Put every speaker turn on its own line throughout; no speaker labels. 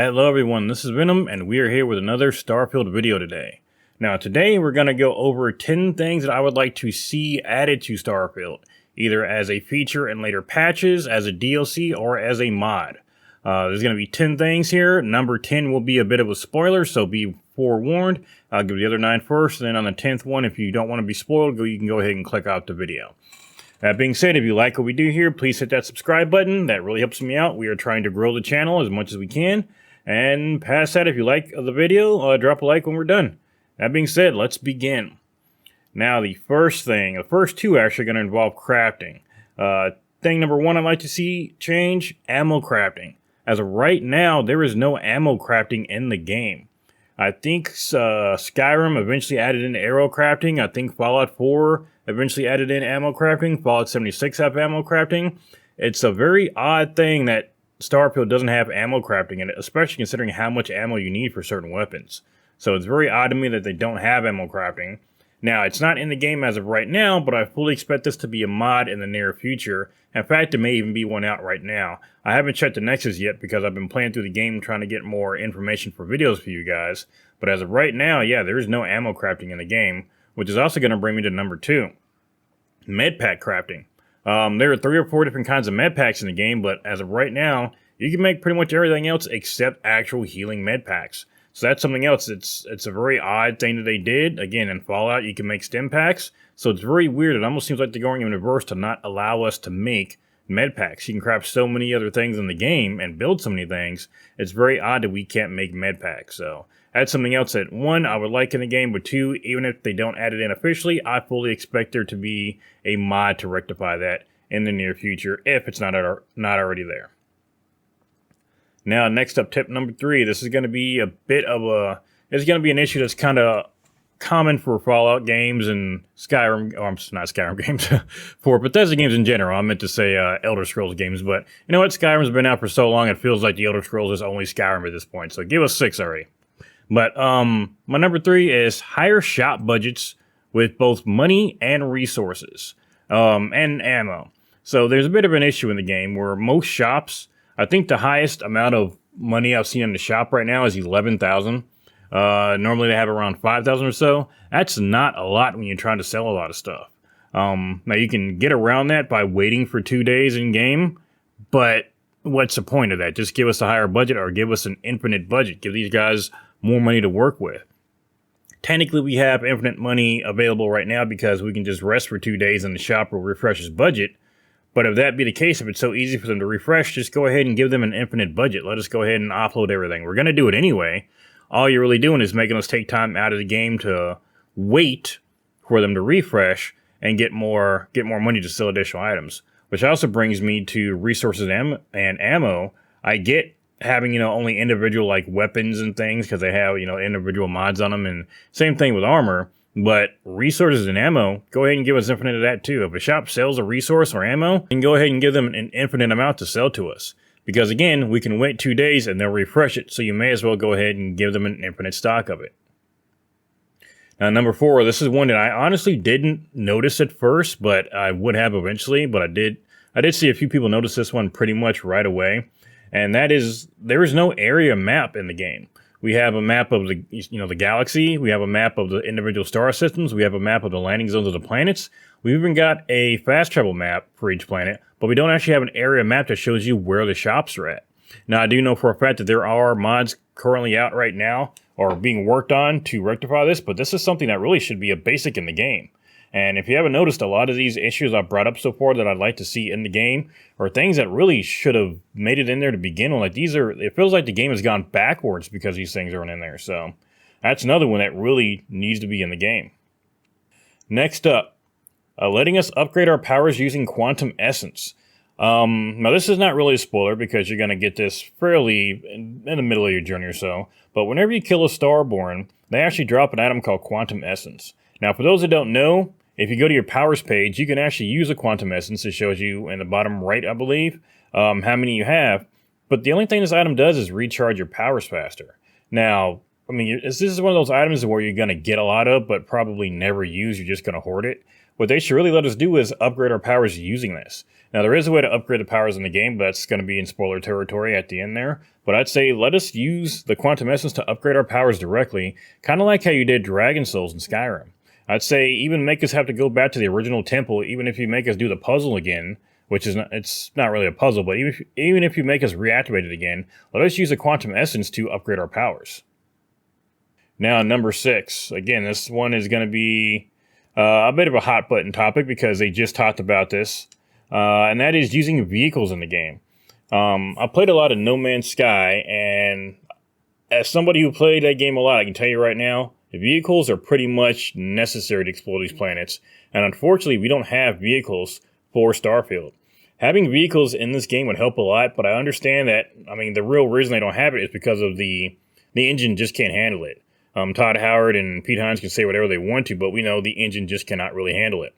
Hello everyone, this is Venom, and we are here with another Starfield video today. Now today we're going to go over 10 things that I would like to see added to Starfield, either as a feature in later patches, as a DLC, or as a mod. There's going to be 10 things here. Number 10 will be a bit of a spoiler, so be forewarned. I'll give the other 9 first, and then on the 10th one, if you don't want to be spoiled, you can go ahead and click out the video. That being said, if you like what we do here, please hit that subscribe button. That really helps me out. We are trying to grow the channel as much as we can. And past that, if you like the video, drop a like when we're done. That being said, let's begin. Now, the first two are actually going to involve crafting. Thing number 1 I'd like to see change, ammo crafting. As of right now, there is no ammo crafting in the game. I think Skyrim eventually added in arrow crafting. I think Fallout 4 eventually added in ammo crafting. Fallout 76 have ammo crafting. It's a very odd thing that Starfield doesn't have ammo crafting in it, especially considering how much ammo you need for certain weapons. So it's very odd to me that they don't have ammo crafting. Now, it's not in the game as of right now, but I fully expect this to be a mod in the near future. In fact, there may even be one out right now. I haven't checked the Nexus yet because I've been playing through the game trying to get more information for videos for you guys. But as of right now, yeah, there is no ammo crafting in the game, which is also going to bring me to number 2. Med pack crafting. There are 3 or 4 different kinds of med packs in the game, but as of right now, you can make pretty much everything else except actual healing med packs. So that's something else. It's a very odd thing that they did. Again, in Fallout, you can make stim packs. So it's very weird. It almost seems like they're going in reverse to not allow us to make med packs. You can craft so many other things in the game and build so many things. It's very odd that we can't make med packs. So that's something else that, 1, I would like in the game, but 2, even if they don't add it in officially, I fully expect there to be a mod to rectify that in the near future if it's not already there. Now, next up, tip number 3. This is going to be it's going to be an issue that's kind of common for Fallout games and Skyrim, not Skyrim games, for Bethesda games in general. I meant to say Elder Scrolls games, but you know what? Skyrim's been out for so long, it feels like the Elder Scrolls is only Skyrim at this point, so give us 6 already. But my number 3 is higher shop budgets with both money and resources, and ammo. So there's a bit of an issue in the game where most shops, I think the highest amount of money I've seen in the shop right now is 11,000. Normally they have around 5,000 or so. That's not a lot when you're trying to sell a lot of stuff. Now you can get around that by waiting for 2 days in game, but what's the point of that? Just give us a higher budget or give us an infinite budget. Give these guys more money to work with. Technically, we have infinite money available right now because we can just rest for 2 days in the shop or refresh his budget. But if that be the case, if it's so easy for them to refresh, just go ahead and give them an infinite budget. Let us go ahead and offload everything. We're going to do it anyway. All you're really doing is making us take time out of the game to wait for them to refresh and get more money to sell additional items. Which also brings me to resources and ammo. I get having, only individual like weapons and things because they have, individual mods on them, and same thing with armor. But resources and ammo, go ahead and give us infinite of that too. If a shop sells a resource or ammo, then go ahead and give them an infinite amount to sell to us. Because again, we can wait 2 days and they'll refresh it, so you may as well go ahead and give them an infinite stock of it. Now, number 4, this is one that I honestly didn't notice at first, but I would have eventually, but I did see a few people notice this one pretty much right away. And that is, there is no area map in the game. We have a map of the galaxy. We have a map of the individual star systems. We have a map of the landing zones of the planets. We've even got a fast travel map for each planet, but we don't actually have an area map that shows you where the shops are at. Now, I do know for a fact that there are mods currently out right now or being worked on to rectify this, but this is something that really should be a basic in the game. And if you haven't noticed, a lot of these issues I've brought up so far that I'd like to see in the game are things that really should have made it in there to begin with. Like it feels like the game has gone backwards because these things aren't in there. So that's another one that really needs to be in the game. Next up, letting us upgrade our powers using quantum essence. Now this is not really a spoiler because you're going to get this fairly in the middle of your journey or so. But whenever you kill a Starborn, they actually drop an item called quantum essence. Now for those that don't know, if you go to your powers page, you can actually use a quantum essence. It shows you in the bottom right, I believe, how many you have. But the only thing this item does is recharge your powers faster. Now, I mean, this is one of those items where you're going to get a lot of, but probably never use. You're just going to hoard it. What they should really let us do is upgrade our powers using this. Now, there is a way to upgrade the powers in the game, but that's going to be in spoiler territory at the end there. But I'd say let us use the Quantum Essence to upgrade our powers directly, kind of like how you did Dragon Souls in Skyrim. I'd say even make us have to go back to the original temple, even if you make us do the puzzle again, which is not, it's not really a puzzle, but even if you make us reactivate it again, let us use the Quantum Essence to upgrade our powers. Now, number 6. Again, this one is going to be a bit of a hot button topic because they just talked about this, and that is using vehicles in the game. I played a lot of No Man's Sky, and as somebody who played that game a lot, I can tell you right now, the vehicles are pretty much necessary to explore these planets, and unfortunately, we don't have vehicles for Starfield. Having vehicles in this game would help a lot, but I understand that, I mean, the real reason they don't have it is because of the engine just can't handle it. Todd Howard and Pete Hines can say whatever they want to, but we know the engine just cannot really handle it.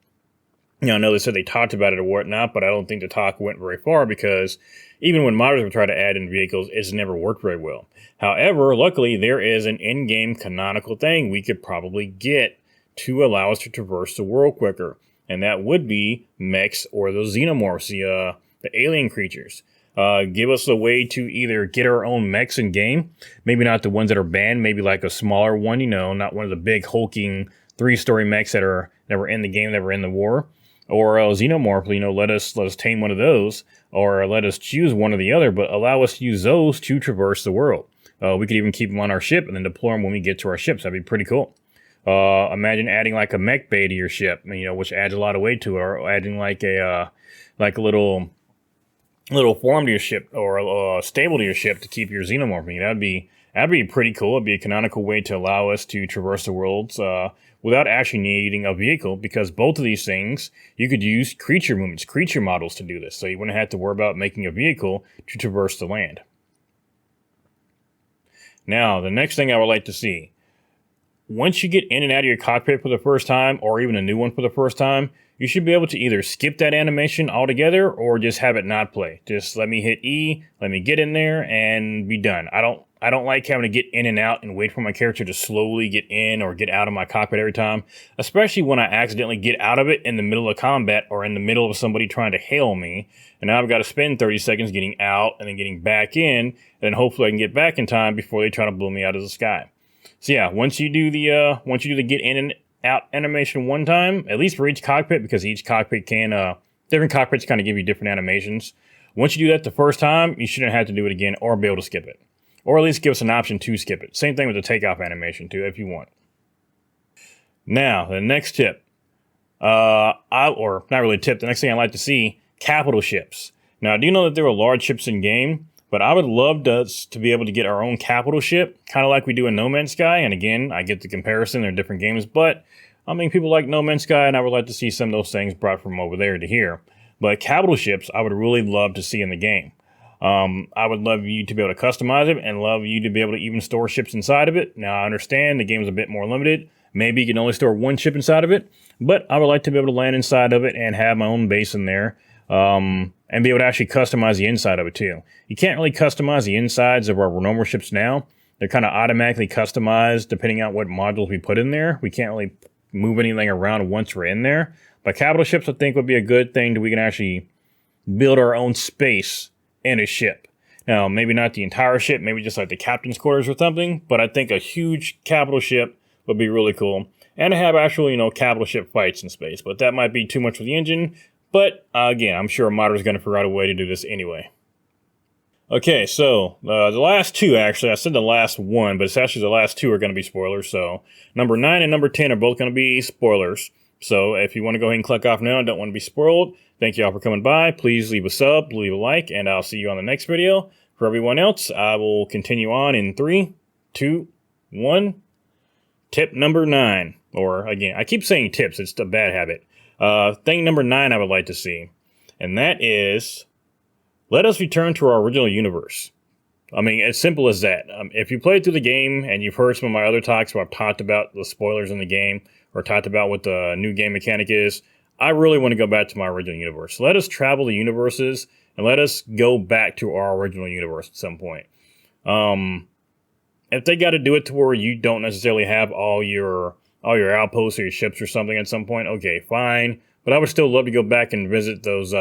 You know, I know they said they talked about it or whatnot, but I don't think the talk went very far because even when modders have tried to add in vehicles, it's never worked very well. However, luckily, there is an in-game canonical thing we could probably get to allow us to traverse the world quicker, and that would be mechs or the xenomorphs, the alien creatures. Give us a way to either get our own mechs in game, maybe not the ones that are banned, maybe like a smaller one, you know, not one of the big hulking 3-story mechs that were in the game, that were in the war, or a xenomorph, you know, let us tame one of those, or let us choose one or the other, but allow us to use those to traverse the world. We could even keep them on our ship and then deploy them when we get to our ships. That'd be pretty cool. Imagine adding like a mech bay to your ship, you know, which adds a lot of weight to it, or adding like a little form to your ship, or a stable to your ship to keep your xenomorph. That'd be pretty cool. It'd be a canonical way to allow us to traverse the worlds without actually needing a vehicle, because both of these things, you could use creature movements, creature models to do this, so you wouldn't have to worry about making a vehicle to traverse the land. Now, the next thing I would like to see, once you get in and out of your cockpit for the first time, or even a new one for the first time, you should be able to either skip that animation altogether or just have it not play. Just let me hit E, let me get in there, and be done. I don't like having to get in and out and wait for my character to slowly get in or get out of my cockpit every time, especially when I accidentally get out of it in the middle of combat or in the middle of somebody trying to hail me, and now I've got to spend 30 seconds getting out and then getting back in, and then hopefully I can get back in time before they try to blow me out of the sky. So yeah, once you do the get in and out animation one time, at least for each cockpit, because each cockpit can, different cockpits kind of give you different animations. Once you do that the first time, you shouldn't have to do it again or be able to skip it. Or at least give us an option to skip it. Same thing with the takeoff animation too, if you want. Now, the next tip, or not really a tip, the next thing I'd like to see, capital ships. Now, I do know that there are large ships in game, but I would love to be able to get our own capital ship, kind of like we do in No Man's Sky. And again, I get the comparison, they're different games, but I mean, people like No Man's Sky, and I would like to see some of those things brought from over there to here. But capital ships, I would really love to see in the game. I would love you to be able to customize it and love you to be able to even store ships inside of it. Now, I understand the game is a bit more limited. Maybe you can only store one ship inside of it, but I would like to be able to land inside of it and have my own base in there, and be able to actually customize the inside of it too. You can't really customize the insides of our normal ships now. They're kind of automatically customized depending on what modules we put in there. We can't really move anything around once we're in there. But capital ships, I think, would be a good thing that we can actually build our own space in a ship. Now, maybe not the entire ship, maybe just like the captain's quarters or something, but I think a huge capital ship would be really cool. And to have actual, capital ship fights in space, but that might be too much for the engine. But again, I'm sure a modder is going to figure out a way to do this anyway. Okay, so the last two, actually, I said the last one, but it's actually the last two are going to be spoilers. So number 9 and number 10 are both going to be spoilers. So if you want to go ahead and click off now and don't want to be spoiled, thank you all for coming by. Please leave a sub, leave a like, and I'll see you on the next video. For everyone else, I will continue on in 3, 2, 1. Tip number 9. Or again, I keep saying tips, it's a bad habit. Thing number 9 I would like to see, and that is, let us return to our original universe. I mean, as simple as that. If you played through the game and you've heard some of my other talks where I've talked about the spoilers in the game, or talked about what the new game mechanic is, I really want to go back to my original universe. Let us travel the universes, and let us go back to our original universe at some point. if they got to do it to where you don't necessarily have all your outposts or your ships or something at some point, okay, fine. But I would still love to go back and visit those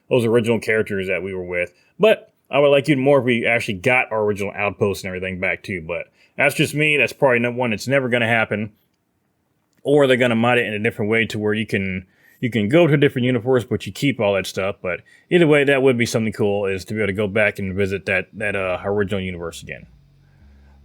original characters that we were with. But I would like even more if we actually got our original outposts and everything back too. But that's just me. That's probably not one that's never going to happen. Or they're going to mod it in a different way to where you can go to a different universe, but you keep all that stuff. But either way, that would be something cool, is to be able to go back and visit that original universe again.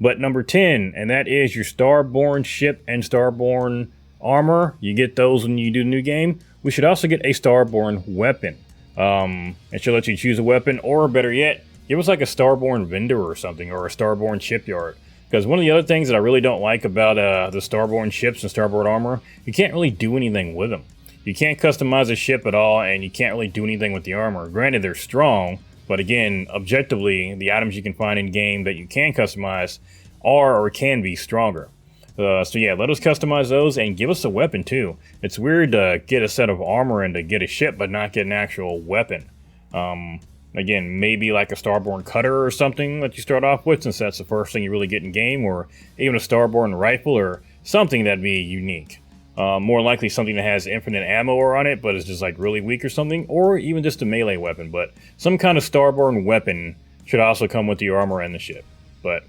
But number 10, and that is your Starborn ship and Starborn armor. You get those when you do the new game. We should also get a Starborn weapon. It should let you choose a weapon, or better yet, give us like a Starborn vendor or something, or a Starborn shipyard. Because one of the other things that I really don't like about the Starborn ships and Starborn armor, you can't really do anything with them. You can't customize a ship at all, and you can't really do anything with the armor. Granted, they're strong, but again, objectively, the items you can find in game that you can customize are or can be stronger. So yeah, let us customize those and give us a weapon too. It's weird to get a set of armor and to get a ship but not get an actual weapon. Again, maybe like a Starborn cutter or something that you start off with, since that's the first thing you really get in game, or even a Starborn rifle or something that'd be unique. More likely something that has infinite ammo on it, but is just like really weak or something, or even just a melee weapon. But some kind of Starborn weapon should also come with the armor and the ship. But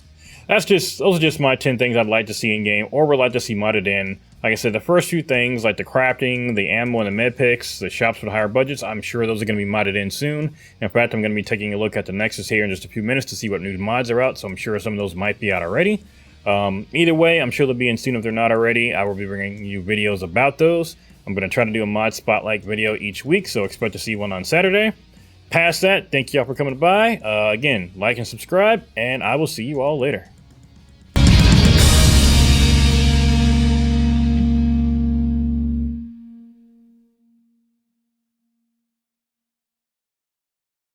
those are just my 10 things I'd like to see in game, or would like to see modded in. Like I said, the first few things, like the crafting, the ammo and the med picks, the shops with higher budgets, I'm sure those are going to be modded in soon. In fact, I'm going to be taking a look at the Nexus here in just a few minutes to see what new mods are out, so I'm sure some of those might be out already. Either way, I'm sure they'll be in soon if they're not already. I will be bringing you videos about those. I'm going to try to do a mod spotlight video each week, so expect to see one on Saturday. Past that, thank you all for coming by. Again, like and subscribe, and I will see you all later.